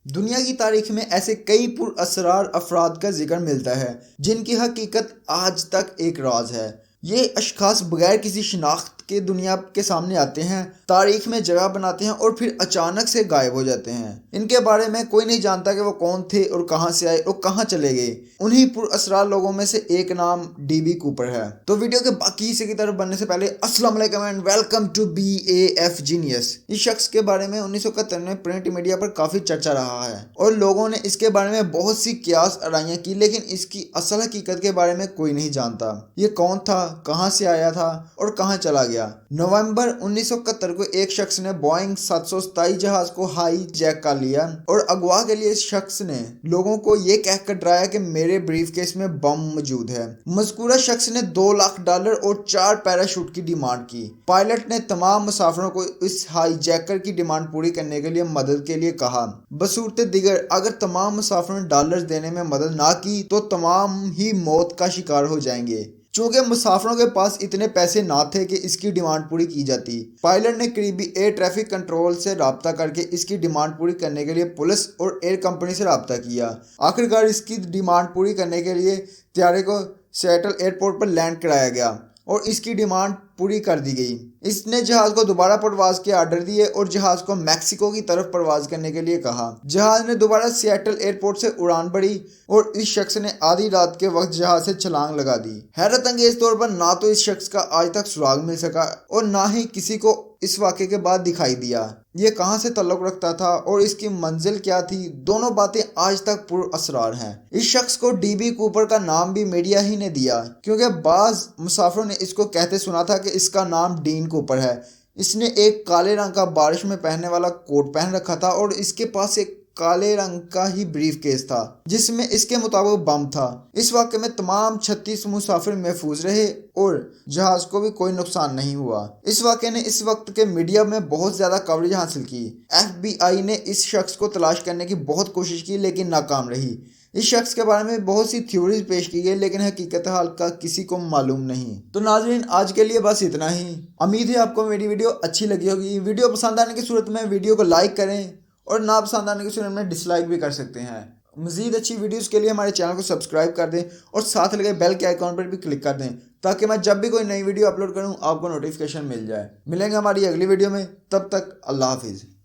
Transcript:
دنیا کی تاریخ میں ایسے کئی پر اسرار افراد کا ذکر ملتا ہے جن کی حقیقت آج تک ایک راز ہے۔ یہ اشخاص بغیر کسی شناخت کے دنیا کے سامنے آتے ہیں، تاریخ میں جگہ بناتے ہیں اور پھر اچانک سے غائب ہو جاتے ہیں۔ ان کے بارے میں کوئی نہیں جانتا کہ وہ کون تھے اور کہاں سے آئے اور کہاں چلے گئے۔ انہی پر اسرار لوگوں میں سے ایک نام ڈی بی کوپر ہے۔ تو ویڈیو کے باقی حصے کی طرف بڑھنے سے پہلے السلام علیکم and welcome to B A F genius. اس شخص کے بارے میں 1971 میں پرنٹ میڈیا پر کافی چرچا رہا ہے اور لوگوں نے اس کے بارے میں بہت سی قیاس آرائیاں کی، لیکن اس کی اصل حقیقت کے بارے میں کوئی نہیں جانتا۔ یہ کون تھا، کہاں سے آیا تھا اور کہاں چلا گیا؟ نومبر 1971 کو ایک شخص نے بوئنگ 727 جہاز کو ہائی جیک کر لیا اور اغوا کے لیے اس شخص نے لوگوں کو یہ کہہ کر ڈرایا کہ میرے بریف کیس میں بم موجود ہے۔ مذکورہ شخص نے $2 لاکھ اور 4 پیراشوٹ کی ڈیمانڈ کی۔ پائلٹ نے تمام مسافروں کو اس ہائی جیکر کی ڈیمانڈ پوری کرنے کے لیے مدد کے لیے کہا۔ بصورت دیگر اگر تمام مسافروں نے ڈالرز دینے میں مدد نہ کی تو تمام ہی موت کا شکار ہو جائیں گے۔ چونکہ مسافروں کے پاس اتنے پیسے نہ تھے کہ اس کی ڈیمانڈ پوری کی جاتی، پائلٹ نے قریبی ایئر ٹریفک کنٹرول سے رابطہ کر کے اس کی ڈیمانڈ پوری کرنے کے لیے پولیس اور ایئر کمپنی سے رابطہ کیا۔ آخرکار اس کی ڈیمانڈ پوری کرنے کے لیے طیارے کو سیٹل ایئرپورٹ پر لینڈ کرایا گیا اور اس کی ڈیمانڈ پوری کر دی گئی۔ اس نے جہاز کو دوبارہ پرواز کے آرڈر دیے اور جہاز کو میکسیکو کی طرف پرواز کرنے کے لیے کہا۔ جہاز نے دوبارہ سیٹل ایئرپورٹ سے اڑان بھری اور اس شخص نے آدھی رات کے وقت جہاز سے چھلانگ لگا دی۔ حیرت انگیز طور پر نہ تو اس شخص کا آج تک سراغ مل سکا اور نہ ہی کسی کو اس واقعے کے بعد دکھائی دیا۔ یہ کہاں سے تعلق رکھتا تھا اور اس کی منزل کیا تھی، دونوں باتیں آج تک پر اسرار ہیں۔ اس شخص کو ڈی بی کوپر کا نام بھی میڈیا ہی نے دیا کیونکہ بعض مسافروں نے اس کو کہتے سنا تھا کہ اس کا نام ڈین کوپر ہے۔ اس نے ایک کالے رنگ کا بارش میں پہننے والا کوٹ پہن رکھا تھا اور اس کے پاس ایک کالے رنگ کا ہی بریف کیس تھا جس میں اس کے مطابق بم تھا۔ اس واقعے میں تمام 36 مسافر محفوظ رہے اور جہاز کو بھی کوئی نقصان نہیں ہوا۔ اس واقعے نے اس وقت کے میڈیا میں بہت زیادہ کوریج حاصل کی۔ ایف بی آئی نے اس شخص کو تلاش کرنے کی بہت کوشش کی لیکن ناکام رہی۔ اس شخص کے بارے میں بہت سی تھیوریز پیش کی گئی لیکن حقیقت حال کا کسی کو معلوم نہیں۔ تو ناظرین، آج کے لیے بس اتنا ہی۔ امید ہے آپ کو میری ویڈیو اچھی لگی ہوگی۔ ویڈیو پسند آنے کی صورت میں ویڈیو کو لائک کریں اور نہ پسند آنے کی صورت میں ڈس لائک بھی کر سکتے ہیں۔ مزید اچھی ویڈیوز کے لیے ہمارے چینل کو سبسکرائب کر دیں اور ساتھ لگے بیل کے آئیکن پر بھی کلک کر دیں تاکہ میں جب بھی کوئی نئی ویڈیو اپلوڈ کروں آپ کو نوٹیفیکیشن مل جائے۔ ملیں گے ہماری اگلی ویڈیو میں، تب تک اللہ حافظ۔